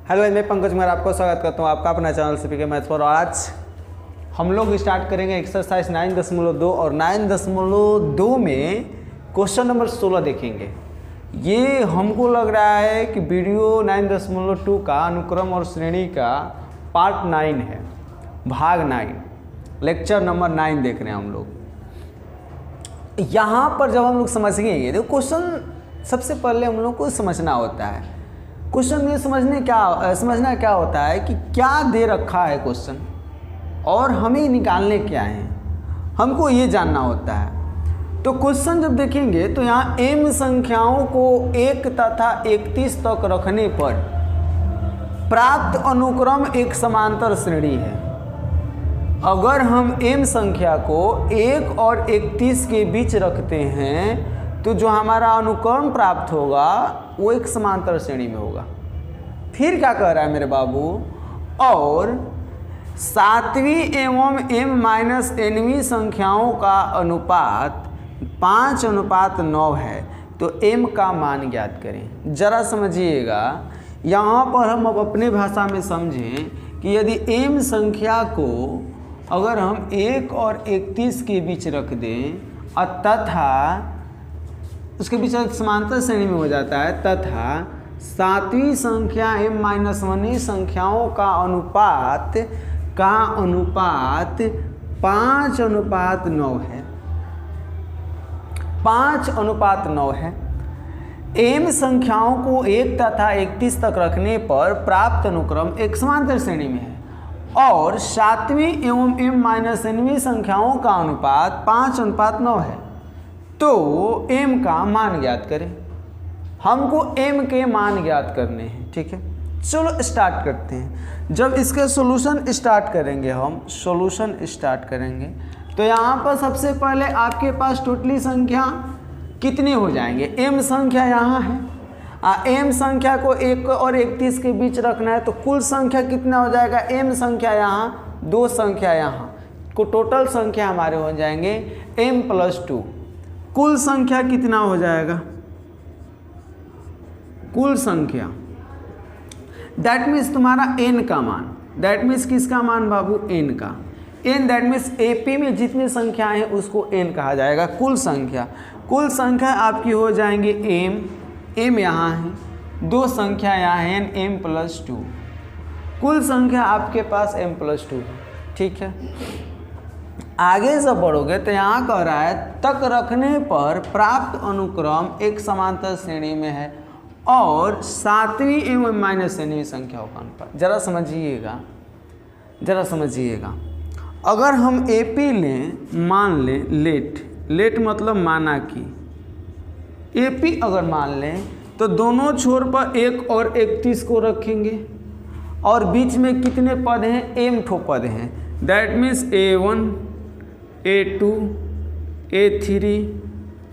Hello, मैं पंकज कुमार आपको स्वागत करता हूँ आपका अपना चैनल सीपीके मैथ्स पर। और आज हम लोग स्टार्ट करेंगे एक्सरसाइज 9.2 और 9.2 में क्वेश्चन नंबर 16 देखेंगे। ये हमको लग रहा है कि वीडियो 9.2 का अनुक्रम और श्रेणी का पार्ट 9 है, भाग 9, लेक्चर नंबर 9 देख रहे हैं हम लोग। यहाँ पर जब हम लोग समझेंगे तो क्वेश्चन सबसे पहले हम लोग को समझना होता है। क्वेश्चन में समझना क्या होता है कि क्या दे रखा है क्वेश्चन और हमें निकालने क्या है, हमको ये जानना होता है। तो क्वेश्चन जब देखेंगे तो यहाँ m संख्याओं को 1 तथा 31 तक रखने पर प्राप्त अनुक्रम एक समांतर श्रेणी है। अगर हम m संख्या को 1 और 31 के बीच रखते हैं तो जो हमारा अनुक्रम प्राप्त होगा वो एक समांतर श्रेणी में होगा। फिर क्या कह रहा है मेरे बाबू, और 7वीं एवं m-nवीं संख्याओं का अनुपात 5:9 है, तो m का मान ज्ञात करें। जरा समझिएगा, यहाँ पर हम अब अपने भाषा में समझें कि यदि m संख्या को अगर हम 1 और 31 के बीच रख दें तथा उसके बीच समांतर श्रेणी में हो जाता है, तथा 7वीं संख्या m-1 संख्याओं का अनुपात 5:9 है। 5:9 है। m संख्याओं को 1 तथा 31 तक रखने पर प्राप्त अनुक्रम एक समांतर श्रेणी में है और 7वीं एवं m-nवीं संख्याओं का अनुपात 5:9 है। तो m का मान ज्ञात करें। हमको m के मान ज्ञात करने हैं, ठीक है। चलो स्टार्ट करते हैं। जब इसके सॉल्यूशन स्टार्ट करेंगे, हम सॉल्यूशन स्टार्ट करेंगे तो यहाँ पर सबसे पहले आपके पास टोटली संख्या कितनी हो जाएंगे। m संख्या यहाँ है, m संख्या को 1 और 31 के बीच रखना है तो कुल संख्या कितना हो जाएगा। m संख्या यहाँ, 2 संख्या यहाँ को टोटल संख्या हमारे हो जाएंगे m+2। कुल संख्या कितना हो जाएगा, कुल संख्या दैट मीन्स तुम्हारा n का मान, दैट मीन्स किसका मान बाबू, n का। n दैट मीन्स AP में जितनी संख्या है उसको n कहा जाएगा। कुल संख्या आपकी हो जाएंगे m यहाँ है, 2 संख्या यहाँ है m+2। कुल संख्या आपके पास m+2 है, ठीक है। आगे से बढ़ोगे तो यहाँ कह रहा है तक रखने पर प्राप्त अनुक्रम एक समांतर श्रेणी में है और 7वीं एवं -nवीं संख्याओं का अनुपात। जरा समझिएगा, अगर हम AP लें, मान लें लेट मतलब माना कि AP अगर मान लें तो दोनों छोर पर 1 और 31 को रखेंगे और बीच में कितने पद हैं, m ठो पद हैं। That means A1 A2 A3,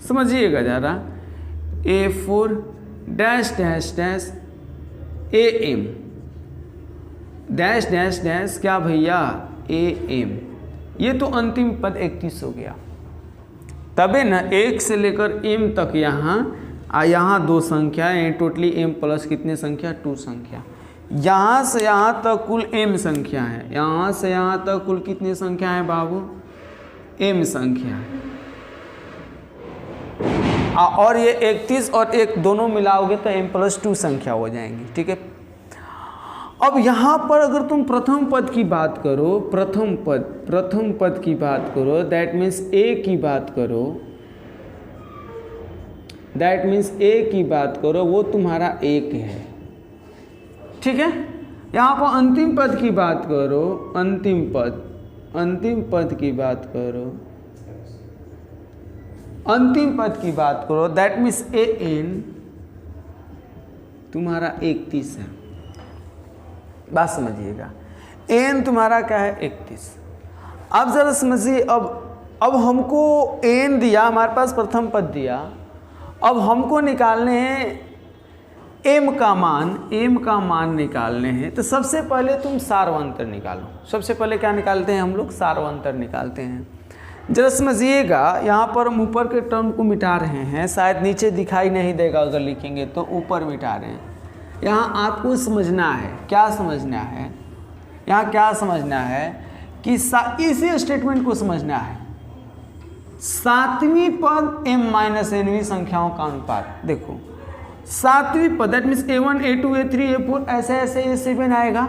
समझिएगा ज़रा, A4 dash dash dash AM dash dash dash क्या भैया AM। ये तो अंतिम पद 31 हो गया। तबे न 1 से लेकर m तक यहाँ 2 संख्या है, टोटली m प्लस कितने संख्या, 2 संख्या। यहाँ से यहाँ तक कुल m संख्या है, यहाँ से यहाँ तक कुल कितनी संख्या है बाबू, m संख्या है। और ये 31 और 1 दोनों मिलाओगे तो m+2 संख्या हो जाएंगी, ठीक है। अब यहाँ पर अगर तुम प्रथम पद की बात करो, प्रथम पद की बात करो, दैट मीन्स a की बात करो, दैट मीन्स a की बात करो, वो तुम्हारा 1 है, ठीक है। यहाँ पर अंतिम पद की बात करो, अंतिम पद की बात करो, अंतिम पद की बात करो, दैट मीन्स an तुम्हारा 31 है। बात समझिएगा, n तुम्हारा क्या है, 31। अब जरा समझिए, अब हमको n दिया, हमारे पास प्रथम पद दिया, अब हमको निकालने हैं m का मान निकालने हैं। तो सबसे पहले तुम सारवंतर निकालो। सबसे पहले क्या निकालते हैं हम लोग, सारवंतर निकालते हैं। जरा समझिएगा, यहाँ पर हम ऊपर के टर्म को मिटा रहे हैं, शायद नीचे दिखाई नहीं देगा, अगर लिखेंगे तो ऊपर मिटा रहे हैं। यहाँ आपको समझना है, क्या समझना है, यहाँ क्या समझना है कि इसी स्टेटमेंट को समझना है, सातवीं पद m माइनस nवीं संख्याओं का अनुपात। देखो सातवीं पद that means a1 a2 a3 a4 ऐसे ऐसे a7 आएगा।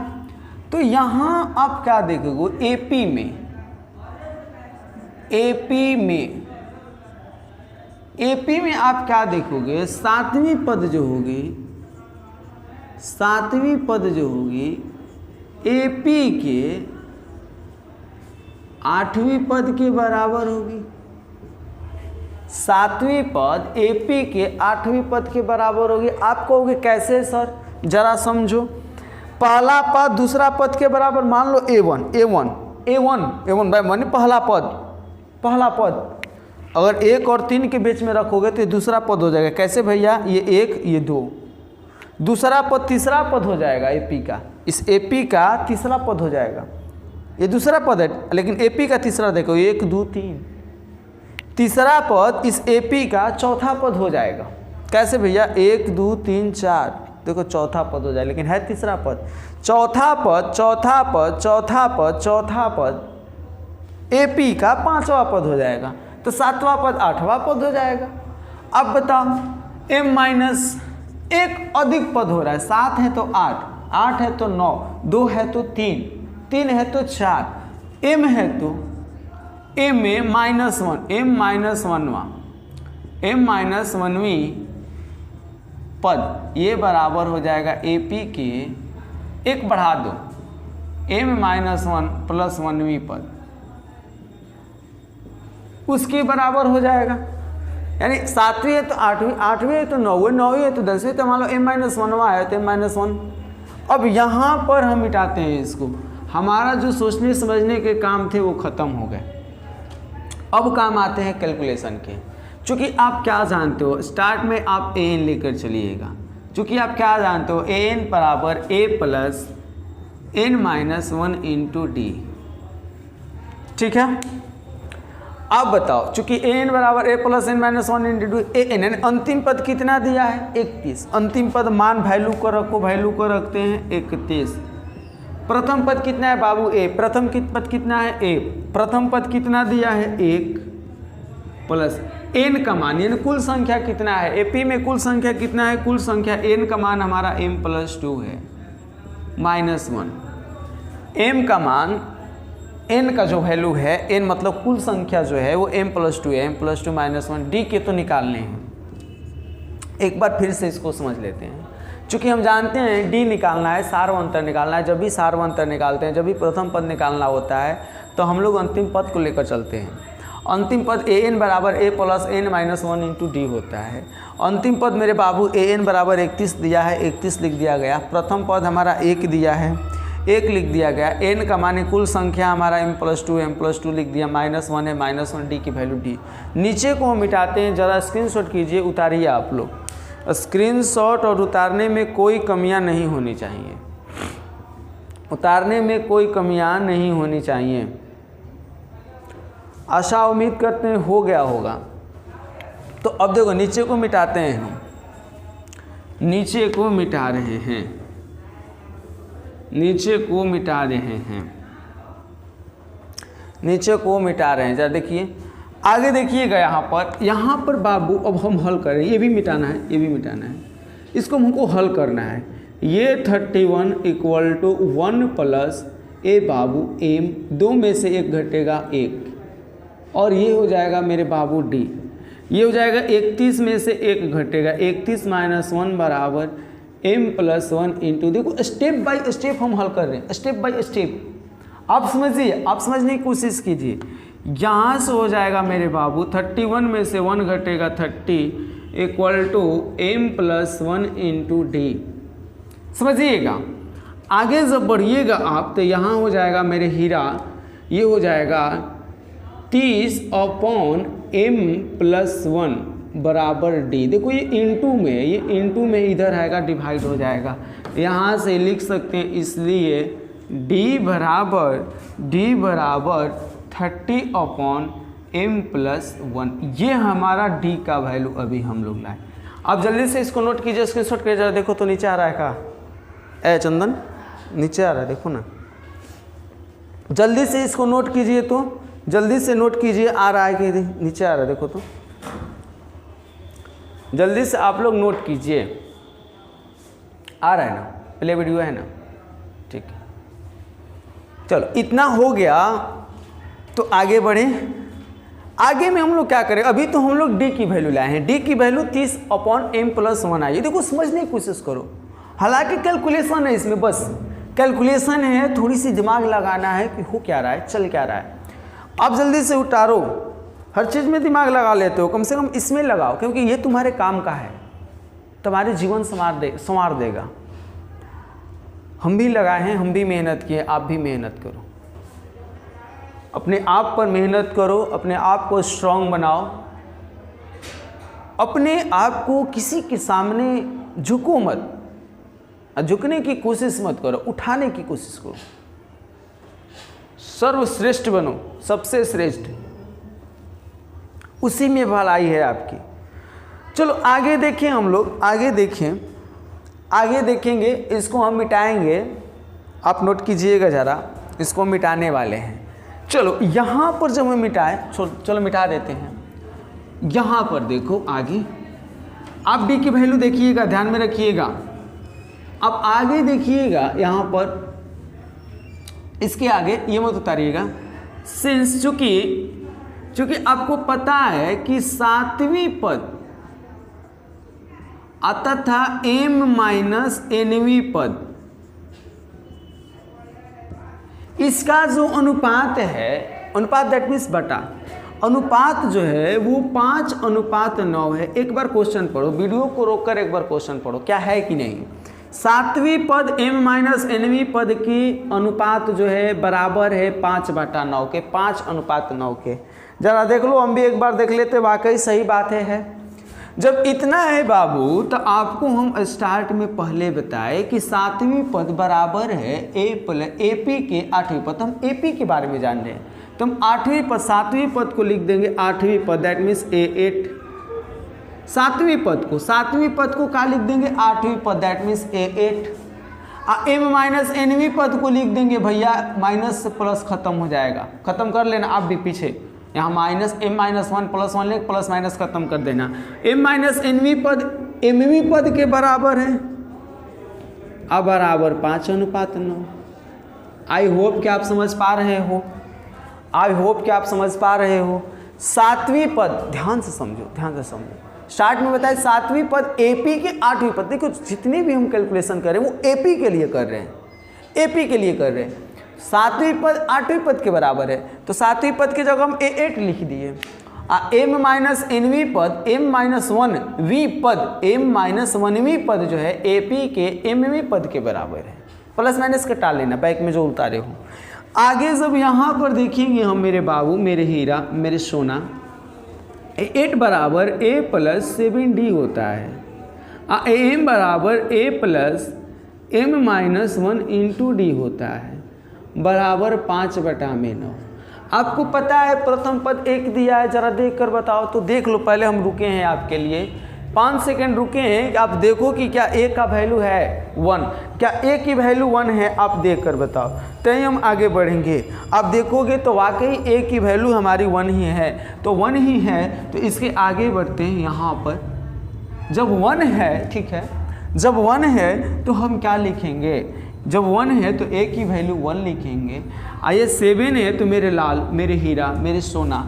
तो यहाँ आप क्या देखोगे, AP में आप क्या देखोगे, सातवीं पद जो होगी AP के आठवीं पद के बराबर होगी। सातवीं पद AP के आठवीं पद के बराबर होगी। आप कहोगे कैसे सर, जरा समझो। पहला पद दूसरा पद के बराबर, मान लो A1 भाई मानी पहला पद अगर 1 और 3 के बीच में रखोगे तो ये दूसरा पद हो जाएगा। कैसे भैया, ये 1 ये 2, दूसरा पद तीसरा पद हो जाएगा AP का, इस AP का तीसरा पद हो जाएगा। ये दूसरा पद है लेकिन AP का तीसरा देखो 1 2 3, तीसरा पद इस AP का चौथा पद हो जाएगा। कैसे भैया, 1 2 3 4, देखो चौथा पद हो जाए लेकिन है तीसरा पद। चौथा पद AP का पांचवा पद हो जाएगा, तो सातवां पद आठवां पद हो जाएगा। अब बताओ m माइनस एक अधिक पद हो रहा है, 7 है तो 8, 8 है तो 9, 2 है तो 3, 3 है तो 4, m है तो m में -1, m माइनस 1वीं पद, ये बराबर हो जाएगा AP के, एक बढ़ा दो m -1 प्लस 1वीं पद, उसके बराबर हो जाएगा। यानी सातवीं है तो आठवीं है तो नौवीं है तो 10वीं, तो मान लो m-1वां है तो m-1। अब यहाँ पर हम मिटाते हैं इसको, हमारा जो सोचने समझने के काम थे वो ख़त्म हो गए। अब काम आते हैं कैलकुलेशन के। चूँकि आप क्या जानते हो, स्टार्ट में आप an लेकर चलिएगा। चूँकि आप क्या जानते हो, an बराबर a plus n-1 into d, ठीक है। अब बताओ, चूंकि an बराबर a plus n-1 into an, अंतिम पद कितना दिया है 31। अंतिम पद मान वैल्यू को रखो, वैल्यू को रखते हैं 31। प्रथम पद कितना है बाबू a, प्रथम पद कितना है a, प्रथम पद कितना दिया है 1 प्लस n का मान, यानी कुल संख्या कितना है AP में, कुल संख्या कितना है, कुल संख्या n का मान हमारा m+2 है -1, m का मान n का जो वैल्यू है, n मतलब कुल संख्या जो है वो m+2 है, m+2 -1, d के तो निकालने हैं। एक बार फिर से इसको समझ लेते हैं। चूँकि हम जानते हैं d निकालना है, सार्वंतर निकालना है। जब भी सार्वंतर निकालते हैं, जब भी प्रथम पद निकालना होता है तो हम लोग अंतिम पद को लेकर चलते हैं। अंतिम पद an बराबर a plus n-1 into d होता है। अंतिम पद मेरे बाबू an बराबर 31 दिया है, 31 लिख दिया गया। प्रथम पद हमारा 1 दिया है, 1 लिख दिया गया। n का माने कुल संख्या हमारा m+2 लिख दिया, -1 है, -1 d की वैल्यू d। नीचे को हम मिटाते हैं, ज़रा स्क्रीनशॉट कीजिए, उतारिए आप लोग। स्क्रीनशॉट और उतारने में कोई कमियां नहीं होनी चाहिए, उतारने में कोई कमियां नहीं होनी चाहिए। आशा उम्मीद करते हैं हो गया होगा। तो अब देखो नीचे को मिटाते हैं, हम नीचे को मिटा रहे हैं, नीचे को मिटा रहे हैं, नीचे को मिटा रहे हैं। जरा देखिए आगे, देखिएगा यहाँ पर बाबू अब हम हल करें। ये भी मिटाना है, ये भी मिटाना है, इसको हमको हल करना है। ये 31 इक्वल टू 1 प्लस ए बाबू m, 2 में से 1 घटेगा 1, और ये हो जाएगा मेरे बाबू d। ये हो जाएगा 31 में से 1 घटेगा 31 -1 बराबर m+1 इंटू, देखो स्टेप बाय स्टेप हम हल कर रहे हैं, स्टेप बाय स्टेप। आप समझिए, आप समझने की कोशिश कीजिए। यहाँ से हो जाएगा मेरे बाबू 31 में से 1 घटेगा 30 equal to m+1 into d। समझिएगा, आगे जब बढ़िएगा आप तो यहाँ हो जाएगा मेरे हीरा, ये हो जाएगा 30/m+1 बराबर d। देखो ये इंटू में है, ये इंटू में इधर आएगा, डिवाइड हो जाएगा। यहाँ से लिख सकते हैं, इसलिए d बराबर 30/m+1। ये हमारा d का वैल्यू अभी हम लोग लाए। आप जल्दी से इसको नोट कीजिए, स्क्रीनशॉट कीजिए जरा, देखो तो नीचे आ रहा है का? ए चंदन नीचे आ रहा है, देखो ना, जल्दी से इसको नोट कीजिए, तो जल्दी से नोट कीजिए, आ रहा है कि नीचे आ रहा है, देखो तो जल्दी से आप लोग नोट कीजिए, आ रहा है ना, प्ले वीडियो है ना, ठीक है। चलो इतना हो गया, तो आगे बढ़े। आगे में हम लोग क्या करें, अभी तो हम लोग डी की वैल्यू लाए हैं, डी की वैल्यू 30/m+1 आई है। देखो समझने की कोशिश करो, हालांकि कैलकुलेशन है इसमें, बस कैलकुलेशन है, थोड़ी सी दिमाग लगाना है कि हो क्या रहा है, चल क्या रहा है। आप जल्दी से उतारो, हर चीज़ में दिमाग लगा लेते हो, कम से कम इसमें लगाओ, क्योंकि ये तुम्हारे काम का है, तुम्हारे जीवन संवार देगा। हम भी लगाए हैं, हम भी मेहनत किए, आप भी मेहनत करो, अपने आप पर मेहनत करो, अपने आप को स्ट्रांग बनाओ, अपने आप को किसी के सामने झुको मत, झुकने की कोशिश मत करो, उठाने की कोशिश करो, सर्वश्रेष्ठ बनो, सबसे श्रेष्ठ, उसी में भलाई है आपकी। चलो आगे देखें, हम लोग आगे देखें, आगे देखेंगे, इसको हम मिटाएंगे, आप नोट कीजिएगा ज़रा, इसको मिटाने वाले हैं। चलो यहाँ पर जब हम मिटाएं, चलो मिटा देते हैं। यहाँ पर देखो आगे, आप डी की वैल्यू देखिएगा, ध्यान में रखिएगा। अब आगे देखिएगा, यहाँ पर इसके आगे ये मत उतारिएगा, सिंस चूंकि आपको पता है कि 7वीं पद तथा m-nवीं पद, इसका जो अनुपात है, अनुपात दैट मीन्स बटा, अनुपात जो है वो 5:9 है। एक बार क्वेश्चन पढ़ो, वीडियो को रोककर एक बार क्वेश्चन पढ़ो, क्या है कि नहीं। 7वीं पद m-nवीं पद की अनुपात जो है बराबर है 5/9 के, 5:9 के। जरा देख लो, हम भी एक बार देख लेते, वाकई सही बात है। जब इतना है बाबू, तो आपको हम स्टार्ट में पहले बताए कि 7वीं पद बराबर है AP के 8वीं पद। हम AP के बारे में जान रहे हैं, तो हम 8वीं पद, 7वीं पद को लिख देंगे 8वीं पद, दैट मीन्स A8। 7वीं पद को क्या लिख देंगे, 8वीं पद, दैट मीन्स A8। m-nवीं पद को लिख देंगे भैया, माइनस से प्लस खत्म हो जाएगा, खत्म कर लेना आप भी पीछे, यहाँ m-1 +1 ले, प्लस माइनस खत्म कर देना। m-nवीं पद mवीं पद के बराबर है, अब बराबर 5:9। आई होप कि आप समझ पा रहे हो, आई होप कि आप समझ पा रहे हो। 7वीं पद, ध्यान से समझो, ध्यान से समझो, स्टार्ट में बताए 7वीं पद AP के 8वीं पद। देखो जितने भी हम कैलकुलेशन कर रहे हैं वो AP के लिए कर रहे हैं, AP के लिए कर रहे हैं। 7वीं पद 8वीं पद के बराबर है, तो 7वीं पद की जगह हम A8 लिख दिए। m-nवीं पद, m-1वीं पद, m-1वीं पद जो है AP के mवीं पद के बराबर है, प्लस माइनस कटा लेना बैक में जो उतारे हो। आगे जब यहाँ पर देखेंगे हम, मेरे बाबू, मेरे हीरा, मेरे सोना, 8 बराबर A + 7D होता है, m बराबर A + m-1 × D होता है, बराबर 5/9। आपको पता है प्रथम पद 1 दिया है, जरा देख कर बताओ तो। देख लो, पहले हम रुके हैं आपके लिए, 5 सेकंड रुके हैं कि आप देखो कि क्या A का वैल्यू है 1, क्या A की वैल्यू 1 है, आप देख कर बताओ, तभी हम आगे बढ़ेंगे। आप देखोगे तो वाकई A की वैल्यू हमारी 1 ही है, तो 1 ही है, तो इसके आगे बढ़ते हैं। यहाँ पर जब 1 है, ठीक है, जब 1 है तो हम क्या लिखेंगे, जब 1 है तो A की वैल्यू 1 लिखेंगे। आइए 7 है तो मेरे लाल, मेरे हीरा, मेरे सोना,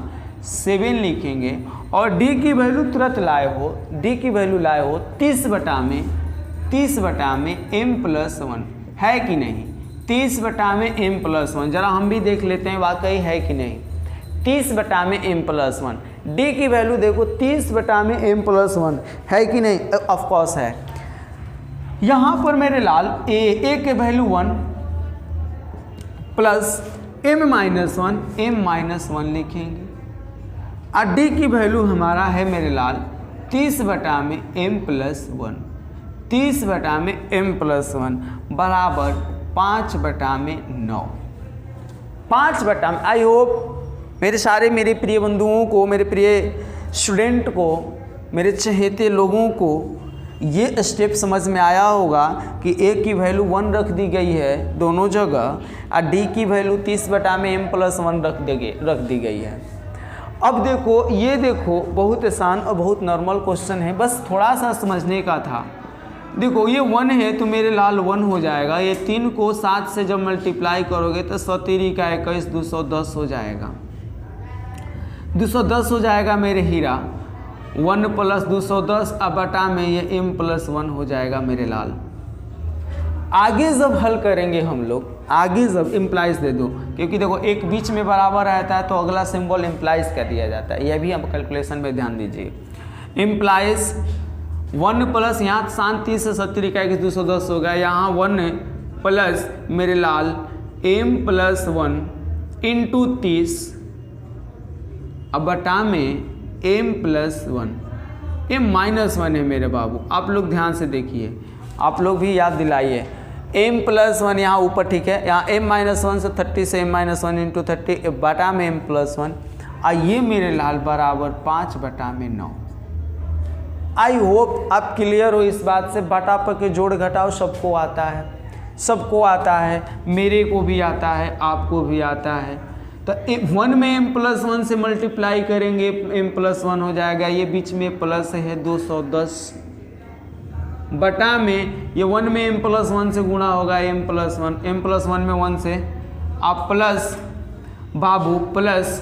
7 लिखेंगे। और D की वैल्यू तुरंत लाए हो, D की वैल्यू लाए हो 30/में m+1 है कि नहीं, 30/में m+1। जरा हम भी देख लेते हैं वाकई है कि नहीं, 30/में m+1। D की वैल्यू देखो 30/में m+1 है कि नहीं, ऑफकोर्स है। यहाँ पर मेरे लाल A के वैल्यू 1 प्लस m-1 लिखेंगे, और D की वैल्यू हमारा है मेरे लाल 30/में m+1, 30/में m+1 बराबर 5/9, 5/। आई होप मेरे सारे, मेरे प्रिय बंधुओं को, मेरे प्रिय स्टूडेंट को मेरे चहेते लोगों को ये स्टेप समझ में आया होगा कि a की वैल्यू 1 रख दी गई है दोनों जगह और d की वैल्यू 30/m+1 रख दी गई है। अब देखो, ये देखो बहुत आसान और बहुत नॉर्मल क्वेश्चन है, बस थोड़ा सा समझने का था। देखो ये 1 है तो मेरे लाल 1 हो जाएगा, ये 3 को 7 से जब मल्टीप्लाई करोगे तो 17 का 21 210 हो जाएगा, 210 हो जाएगा मेरे हीरा। 1 + 210 अब बटा में ये m+1 हो जाएगा मेरे लाल। आगे जब हल करेंगे हम लोग, आगे जब इम्प्लाइज दे दो, क्योंकि देखो एक बीच में बराबर रहता है तो अगला सिंबल इम्प्लाइज कर दिया जाता है, यह भी हम कैलकुलेशन में ध्यान दीजिए। इम्प्लाइज 1 प्लस यहाँ शांत 30 से 70 का 210 होगा, यहाँ 1 प्लस मेरे लाल m+1 इंटू 30 अब बटा में m+1, m-1 है मेरे बाबू। आप लोग ध्यान से देखिए, आप लोग भी याद दिलाइए। m+1 यहाँ ऊपर, ठीक है, यहाँ m-1 से 30 से m-1 इंटू 30 बटा में m+1, ये मेरे लाल बराबर 5/9। आई होप आप क्लियर हो इस बात से। बटा पर के जोड़ घटाओ सबको आता है, सबको आता है, मेरे को भी आता है, आपको भी आता है। तो 1 में m+1 से मल्टीप्लाई करेंगे m+1 हो जाएगा, ये बीच में प्लस है 210 बटा में ये 1 में m+1 से गुणा होगा m+1, m+1 में 1 से आप प्लस बाबू प्लस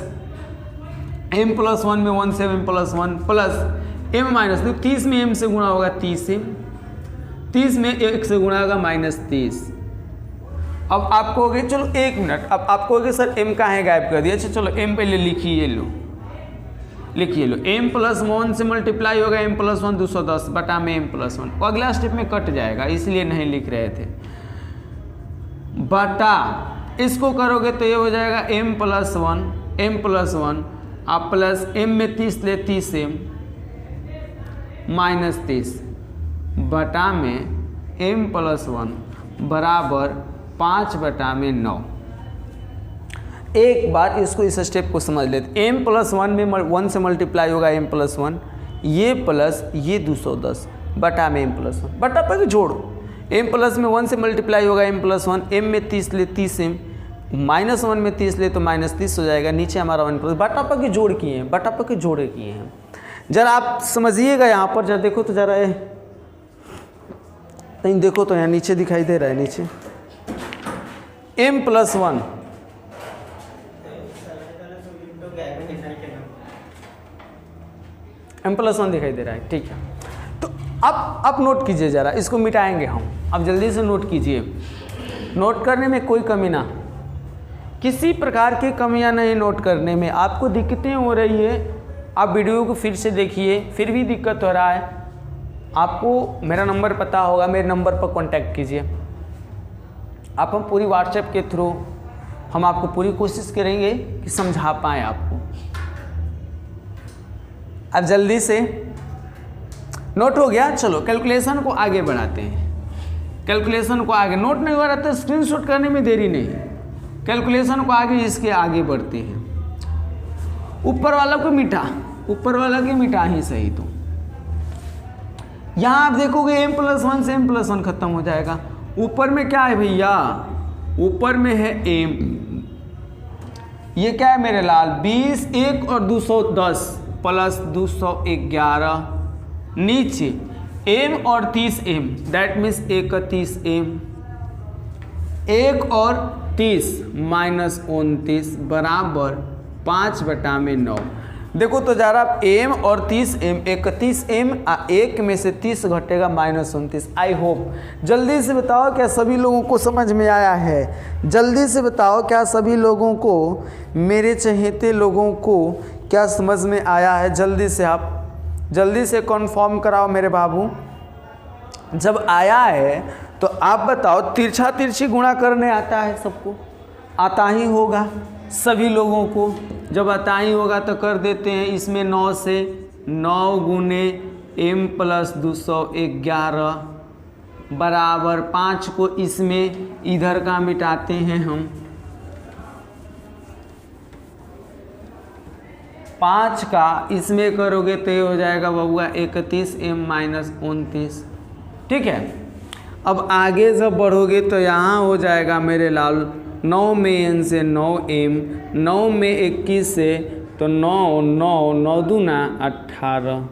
m+1 में 1 से m+1 प्लस m- 30 में m से गुणा होगा 30 में 1 से गुणा होगा -30। अब आप कहोगे चलो 1 मिनट, अब आप कहोगे सर m कहाँ है गायब कर दिया। अच्छा चलो m पहले लिखिए, लो लिखिए लो, m+1 से मल्टीप्लाई होगा m+1 210 बटा में m+1, अगला स्टेप में कट जाएगा इसलिए नहीं लिख रहे थे। बटा इसको करोगे तो ये हो जाएगा m+1 आप प्लस m में 30 ले 30m -30 बटा में m+1 बराबर 5/9। एक बार इसको इस स्टेप को समझ लेते। m+1 में 1 से मल्टीप्लाई होगा m+1, ये प्लस ये 210 बटा में m+1 बटा पर जोड़ो, m+ में 1 से मल्टीप्लाई होगा m+1, m में 30 ले 30m -1 में 30 ले तो -30 हो जाएगा, नीचे हमारा 1+ बटा पर के जोड़ किए हैं, बटा पर के जोड़े किए हैं। जरा आप समझिएगा यहाँ पर, जरा देखो तो जरा नहीं देखो तो यहाँ नीचे दिखाई दे रहा है, नीचे m+1 m+1 दिखाई दे रहा है, ठीक है। तो अब नोट कीजिए जरा, इसको मिटाएंगे हम, अब जल्दी से नोट कीजिए। नोट करने में कोई कमी ना, किसी प्रकार की कमियां नहीं नोट करने में। आपको दिक्कतें हो रही है, आप वीडियो को फिर से देखिए, फिर भी दिक्कत हो रहा है, आपको मेरा नंबर पता होगा, मेरे नंबर पर कांटेक्ट कीजिए। आप हम पूरी व्हाट्सएप के थ्रू हम आपको पूरी कोशिश करेंगे कि समझा पाएँ आपको। अब जल्दी से नोट हो गया, चलो कैलकुलेशन को आगे बढ़ाते हैं। कैलकुलेशन को आगे नोट नहीं हो रहा तो स्क्रीनशॉट करने में देरी नहीं, कैलकुलेशन को आगे इसके आगे बढ़ते हैं। ऊपर वाला को मिटा, ऊपर वाला के मिटा ही सही। तो यहाँ आप देखोगे m+1 से m+1 खत्म हो जाएगा। ऊपर में क्या है भैया, ऊपर में है m, ये क्या है मेरे लाल 20, 1 और 210 प्लस 211, नीचे m और 30m दैट मीन्स 31m, 1 और 30 -29 बराबर 5/9। देखो तो जरा m और 30m 31m, 1 में से 30 घटेगा -29। आई होप जल्दी से बताओ क्या सभी लोगों को समझ में आया है? जल्दी से बताओ क्या सभी लोगों को, मेरे चहेते लोगों को क्या समझ में आया है? जल्दी से आप जल्दी से कन्फर्म कराओ मेरे बाबू। जब आया है तो आप बताओ, तिरछा तिरछी गुणा करने आता है सबको? आता ही होगा सभी लोगों को, जब आता ही होगा तो कर देते हैं। इसमें 9 से 9 गुने m+211 बराबर 5 को इसमें इधर का मिटाते हैं हम। 5 का इसमें करोगे तो ये हो जाएगा बबुआ 31m माइनस 29। ठीक है, अब आगे जब बढ़ोगे तो यहाँ हो जाएगा मेरे लाल 9 में n से 9m, 9 में 21 से तो 9 9 9 दूना 18,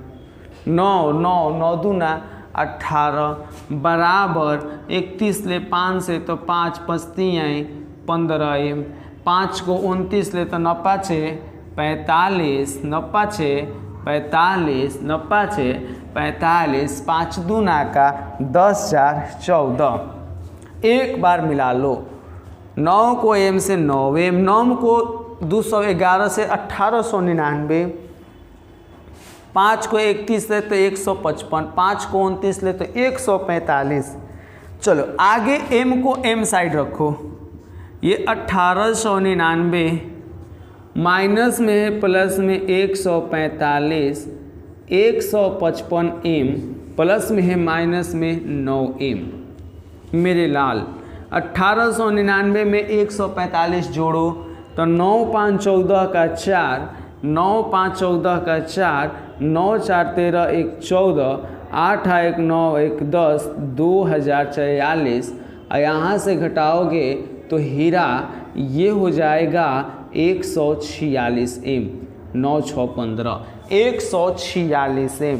9 9 9 दूना 18 बराबर 31 ले 5 से तो 5 पचती आई 15m, 5 को 29 ले तो 9 5 45, 9 5 45, 9 5 45, 5 दूना का 10 4 14। एक बार मिला लो, 9 को m से 9m, 9 को 211 से 1899, 5 को 31 ले तो 155, 5 को 29 ले तो 145। चलो आगे m को m साइड रखो, ये 1899 माइनस में है प्लस में 145, 155m प्लस में है माइनस में 9m। मेरे लाल 1899 में 145 जोड़ो तो 9 5 14 का 4, 9 5 14 का 4, 9 4 13 1 14, 8 1 9 1 10, 2044। और यहाँ से घटाओगे तो हीरा ये हो जाएगा 146m, 9 6 15, 146m,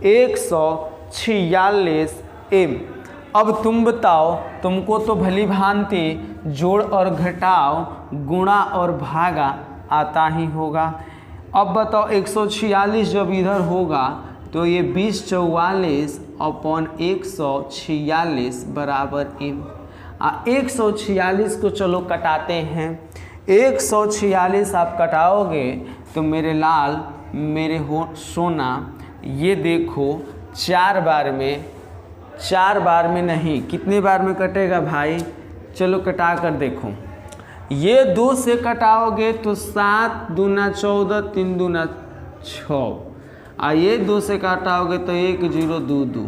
146m। अब तुम बताओ, तुमको तो भली भांति जोड़ और घटाव, गुणा और भागा आता ही होगा। अब बताओ 146 जब इधर होगा तो ये 2044 अपॉन 146 बराबर m। 146 को चलो कटाते हैं, 146 आप कटाओगे तो मेरे लाल मेरे हो सोना, ये देखो 4 बार में नहीं, कितने बार में कटेगा भाई? चलो कटा कर देखो, ये 2 से कटाओगे तो 7 दूना 14, 3 दूना 6, ये 2 से कटाओगे तो 1 0 2 2।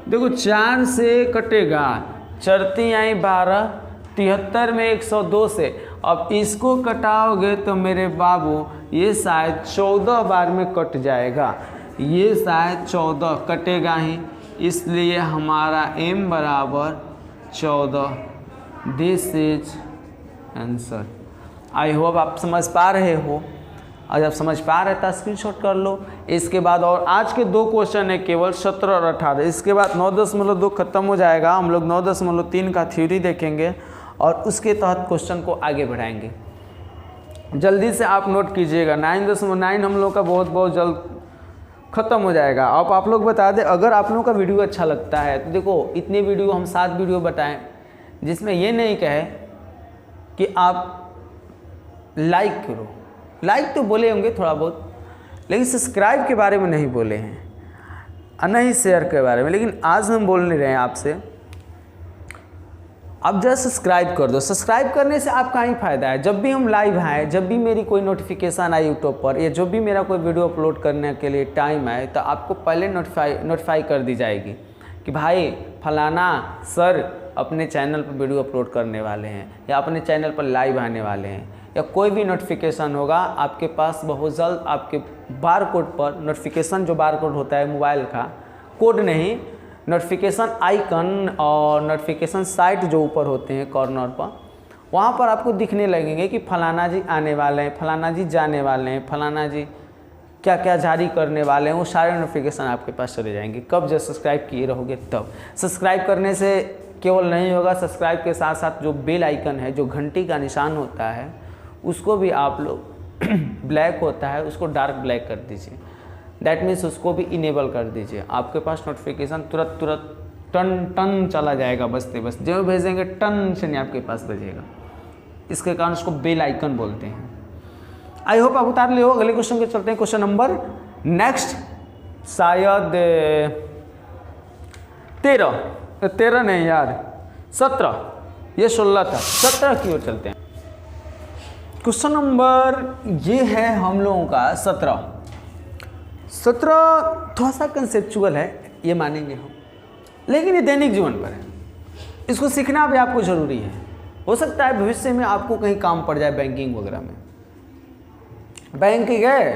देखो 4 से कटेगा, चरती आई 12, 73 में 102 से। अब इसको कटाओगे तो मेरे बाबू ये शायद 14 बार में कट जाएगा, ये शायद 14 कटेगा ही, इसलिए हमारा m बराबर 14। This is answer. I hope आप समझ पा रहे हो, और जब समझ पा रहे तो स्क्रीनशॉट कर लो। इसके बाद और आज के 2 क्वेश्चन है केवल 17 और 18। इसके बाद 9.2 खत्म हो जाएगा, हम लोग 9.3 का थ्योरी देखेंगे और उसके तहत क्वेश्चन को आगे बढ़ाएंगे। जल्दी से आप नोट कीजिएगा, 9.9 हम लोग का बहुत जल्द ख़त्म हो जाएगा। अब आप लोग बता दें, अगर आप लोगों का वीडियो अच्छा लगता है तो देखो इतने वीडियो हम 7 वीडियो बताएं जिसमें ये नहीं कहे कि आप लाइक करो, लाइक तो बोले होंगे थोड़ा बहुत, लेकिन सब्सक्राइब के बारे में नहीं बोले हैं और नहीं शेयर के बारे में। लेकिन आज हम बोल नहीं रहे हैं आपसे, आप जरा सब्सक्राइब कर दो। सब्सक्राइब करने से आपका ही फ़ायदा है, जब भी हम लाइव आए, जब भी मेरी कोई नोटिफिकेशन आए यूट्यूब पर, या जब भी मेरा कोई वीडियो अपलोड करने के लिए टाइम आए, तो आपको पहले नोटिफाई कर दी जाएगी कि भाई फलाना सर अपने चैनल पर वीडियो अपलोड करने वाले हैं, या अपने चैनल पर लाइव आने वाले हैं, या कोई भी नोटिफिकेशन होगा आपके पास बहुत जल्द। आपके बार कोड पर नोटिफिकेशन, जो बार कोड होता है मोबाइल का, कोड नहीं, नोटिफिकेशन आइकन और नोटिफिकेशन साइट जो ऊपर होते हैं कॉर्नर पर, वहाँ पर आपको दिखने लगेंगे कि फलाना जी आने वाले हैं, फलाना जी जाने वाले हैं, फलाना जी क्या क्या जारी करने वाले हैं, वो सारे नोटिफिकेशन आपके पास चले जाएंगे। कब जब सब्सक्राइब किए रहोगे तब। सब्सक्राइब करने से केवल नहीं होगा, सब्सक्राइब के साथ साथ जो बेल आइकन है, जो घंटी का निशान होता है, उसको भी आप लोग ब्लैक होता है उसको डार्क ब्लैक कर दीजिए। दैट मीन्स उसको भी इनेबल कर दीजिए। आपके पास नोटिफिकेशन तुरंत टन चला जाएगा, बजते बस जो भेजेंगे टन से नहीं आपके पास बजेगा। इसके कारण उसको बेल आइकन बोलते हैं। आई होप आप उतार ले हो। अगले क्वेश्चन के चलते हैं। क्वेश्चन नंबर नेक्स्ट शायद 13 नहीं यार 17, ये 16 था, 17 की ओर चलते हैं। क्वेश्चन नंबर ये है हम लोगों का 17 थोड़ा सा कंसेप्चुअल है, ये मानेंगे हम, लेकिन ये दैनिक जीवन पर है। इसको सीखना भी आपको ज़रूरी है। हो सकता है भविष्य में आपको कहीं काम पड़ जाए बैंकिंग वगैरह में, बैंक गए,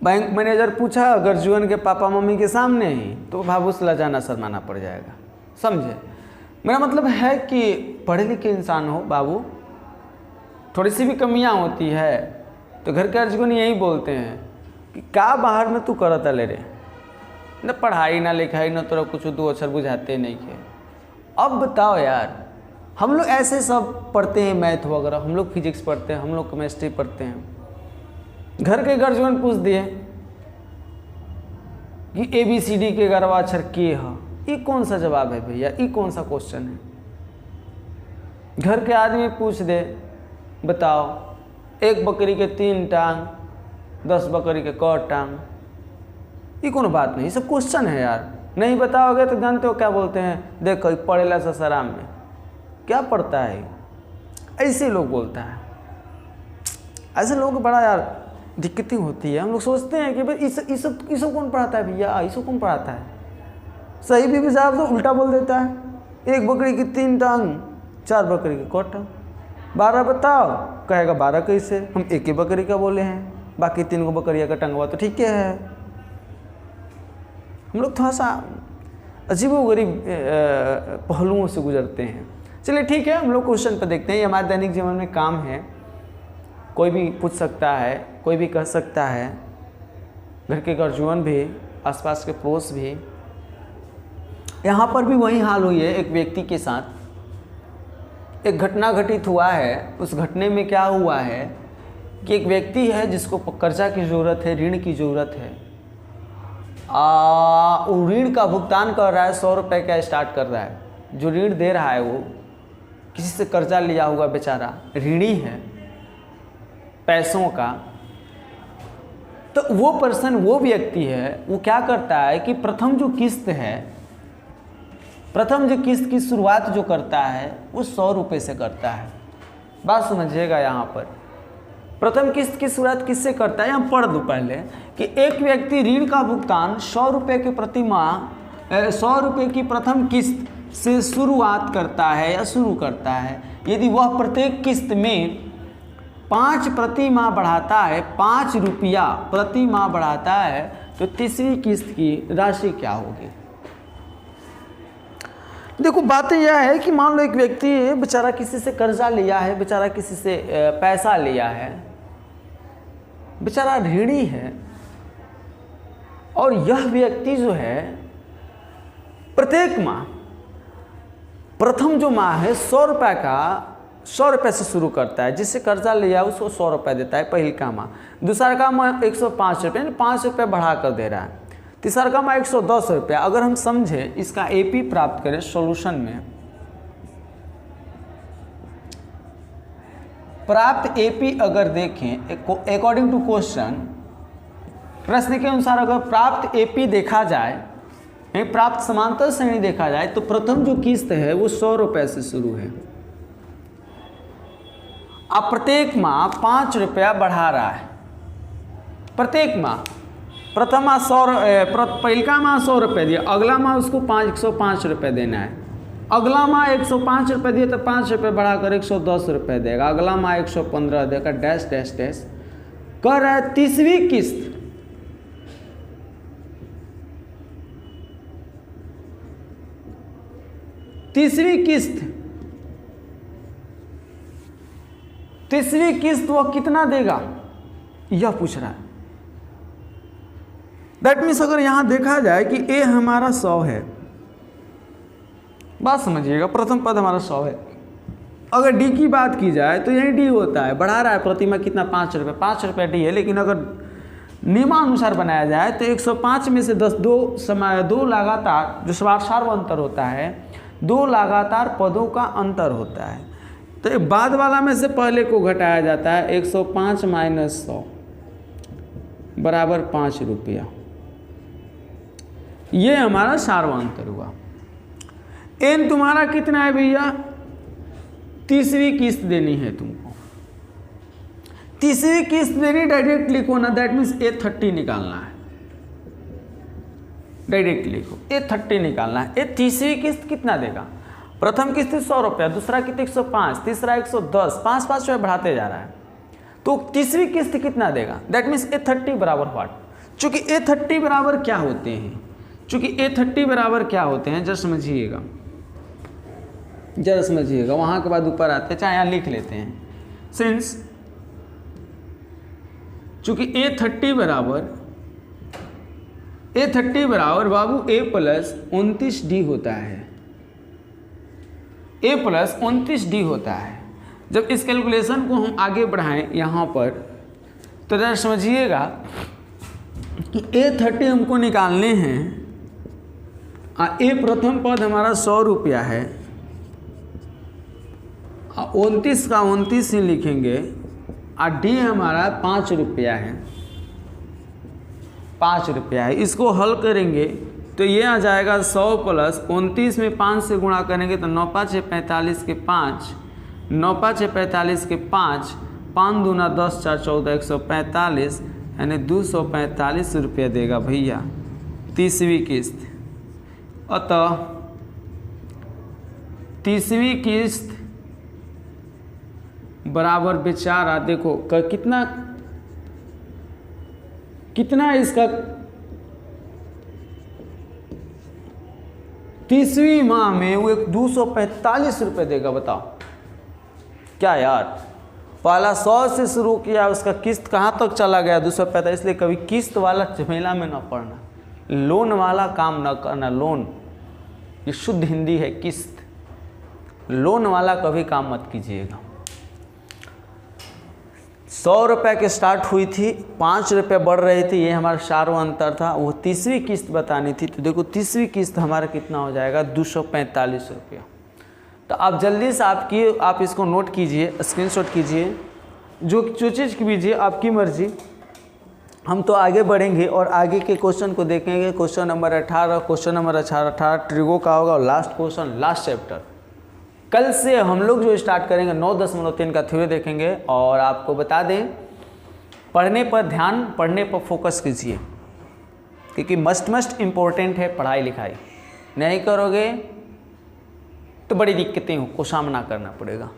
बैंक मैनेजर पूछा गर्जुअन के पापा मम्मी के सामने ही, तो भावुस लजाना शर्माना पड़ जाएगा। समझे? मेरा मतलब है कि पढ़े लिखे इंसान हो बाबू, थोड़ी सी भी कमियां होती है तो घर के अर्जुन यही बोलते हैं कि का बाहर में तू करता ले रे, न पढ़ाई ना लिखाई न तोरा कुछ दो अक्षर बुझाते नहीं खे। अब बताओ यार, हम लोग ऐसे सब पढ़ते हैं, मैथ वगैरह, हम लोग फिजिक्स पढ़ते हैं, हम लोग केमिस्ट्री पढ़ते हैं, घर के गर्जुअन पूछ दिए कि ABCD के 11वां अक्षर के है, ये कौन सा जवाब है भैया, ये कौन सा क्वेश्चन है? घर के आदमी पूछ दे, बताओ 1 बकरी के 3 टांग, 10 बकरी के क टांग, ये कोनो बात नहीं, सब क्वेश्चन है यार। नहीं बताओगे तो जानते हो क्या बोलते हैं, देखो पढ़ेला ससुराल में, क्या पढ़ता है, ऐसे लोग बोलता है। ऐसे लोग बड़ा यार दिक्कतें होती है। हम लोग सोचते हैं कि भाई इस सब कौन पढ़ाता है भैया, इसको कौन पढ़ाता है। सही भी साहब तो उल्टा बोल देता है, 1 बकरी की 3 टांग, 4 बकरी की क टांग, 12 बताओ, कहेगा 12 कैसे, हम 1 ही बकरी का बोले हैं, बाकी 3 को बकरिया का टंगवा तो ठीक है। हम लोग थोड़ा सा अजीबोगरीब पहलुओं से गुजरते हैं। चलिए ठीक है, हम लोग क्वेश्चन पर देखते हैं। ये हमारे दैनिक जीवन में काम है, कोई भी पूछ सकता है, कोई भी कह सकता है, घर के गर्जुअन भी, आसपास के पड़ोस भी। यहाँ पर भी वही हाल हुई है एक व्यक्ति के साथ। एक घटना घटित हुआ है। उस घटने में क्या हुआ है कि एक व्यक्ति है जिसको कर्जा की ज़रूरत है, ऋण की ज़रूरत है। वो ऋण का भुगतान कर रहा है, 100 रुपये का स्टार्ट कर रहा है। जो ऋण दे रहा है वो किसी से कर्जा लिया हुआ बेचारा ऋणी है पैसों का। तो वो पर्सन, वो व्यक्ति है, वो क्या करता है कि प्रथम जो किस्त की शुरुआत जो करता है वो 100 रुपये से करता है। बात समझिएगा यहाँ पर, प्रथम किस्त की शुरुआत किससे करता है, यहाँ पढ़ दो पहले कि एक व्यक्ति ऋण का भुगतान 100 रुपये के प्रति माह 100 रुपये की प्रथम किस्त से शुरुआत करता है या शुरू करता है। यदि वह प्रत्येक किस्त में 5 प्रति माह बढ़ाता है, 5 रुपया प्रति माह बढ़ाता है, तो तीसरी किस्त की राशि क्या होगी। देखो बात यह है कि मान लो एक व्यक्ति बेचारा किसी से कर्जा लिया है, बेचारा किसी से पैसा लिया है, बेचारा ऋणी है, और यह व्यक्ति जो है प्रत्येक माह, प्रथम जो माह है 100 रुपये का 100 रुपये से शुरू करता है। जिससे कर्जा लिया उसको 100 रुपये देता है पहले का माह। दूसरा का माह 105 रुपये, 5 रुपये बढ़ा कर दे रहा है। तीसरा का माह 110 रुपये। अगर हम समझें इसका AP प्राप्त करें सॉल्यूशन में, प्राप्त AP अगर देखें अकॉर्डिंग टू क्वेश्चन, प्रश्न के अनुसार अगर प्राप्त AP देखा जाए, प्राप्त समांतर श्रेणी देखा जाए, तो प्रथम जो किस्त है वो 100 रुपये से शुरू है। अब प्रत्येक माह 5 रुपया बढ़ा रहा है। प्रत्येक माह, प्रथम माह 100, पहला माह 100 रुपये दिया, अगला माह उसको 105 रुपये देना है। अगला माह 105 रुपये दिए तो 5 रुपये बढ़ाकर 110 रुपये देगा। अगला माह 115 देगा, डैश डैश डैश कर रहा है। तीसरी किस्त, तीसरी किस्त वो कितना देगा यह पूछ रहा है। दैट मीन्स अगर यहां देखा जाए कि ए हमारा 100 है, बात समझिएगा, प्रथम पद हमारा 100 है। अगर डी की बात की जाए तो यही डी होता है, बढ़ा रहा है प्रतिमा कितना 5 रुपये, 5 रुपये डी है। लेकिन अगर नियमानुसार बनाया जाए तो 105 में से 2 लगातार जो सार्वंतर होता है, 2 लगातार पदों का अंतर होता है। तो बाद वाला में से पहले को घटाया जाता है। 105 माइनस 100 बराबर 5 रुपया। ये हमारा सार्वंतर हुआ। एन तुम्हारा कितना है भैया, तीसरी किस्त देनी है तुमको। तीसरी किस्त देनी, डायरेक्ट लिखो ना, दैट मीन्स A30 निकालना है। डायरेक्ट लिखो A30 निकालना है। ये तीसरी किस्त कितना देगा, प्रथम किस्त 100 रुपया, दूसरा किस्त 105, तीसरा 110, 5 रुपये बढ़ाते जा रहा है। तो तीसरी किस्त कितना देगा, दैट मीन्स A30 बराबर व्हाट। चूंकि A30 बराबर क्या होते हैं, चूंकि A30 बराबर क्या होते हैं, जरा समझिएगा, जरा समझिएगा, वहाँ के बाद ऊपर आते हैं, चाहे यहाँ लिख लेते हैं। सिंस चूंकि A30 बराबर बाबू A+29D होता है, A+29D होता है। जब इस कैलकुलेशन को हम आगे बढ़ाएं यहाँ पर, तो जरा समझिएगा कि A30 हमको निकालने हैं। A प्रथम पद हमारा 100 रुपया है, 29 का 29 ही लिखेंगे, और D हमारा 5 रुपया है, 5 रुपया है। इसको हल करेंगे तो ये आ जाएगा 100 + 29 में 5 से गुणा करेंगे तो 9 5 45 के 5, 9 5 45 के 5, 5 दूना 10 4 14 145, यानी 245 रुपया देगा भैया तीसरी किस्त। अतः तीसरी किस्त बराबर बेचारा, देखो कितना इसका तीसरी माह में वो 245 रुपये देगा। बताओ क्या यार, पहला 100 से शुरू किया, उसका किस्त कहाँ तक चला गया 245। इसलिए कभी किस्त वाला झमेला में न पड़ना, लोन वाला काम न करना। लोन ये शुद्ध हिंदी है, किस्त। लोन वाला कभी काम मत कीजिएगा। 100 रुपये के स्टार्ट हुई थी, 5 रुपये बढ़ रही थी, ये हमारा चारवां अंतर था। वो तीसरी किस्त बतानी थी, तो देखो तीसरी किस्त हमारा कितना हो जाएगा 245 रुपया। तो आप जल्दी से आप इसको नोट कीजिए, स्क्रीनशॉट कीजिए, जो चीज़ कीजिए आपकी मर्जी। हम तो आगे बढ़ेंगे और आगे के क्वेश्चन को देखेंगे। Question number 18, question number 18 trigo का होगा, और लास्ट क्वेश्चन, लास्ट चैप्टर। कल से हम लोग जो स्टार्ट करेंगे 9.3 का थ्योरी देखेंगे। और आपको बता दें, पढ़ने पर ध्यान, पढ़ने पर फोकस कीजिए, क्योंकि मस्ट इम्पोर्टेंट है पढ़ाई लिखाई। नहीं करोगे तो बड़ी दिक्कतें को सामना करना पड़ेगा।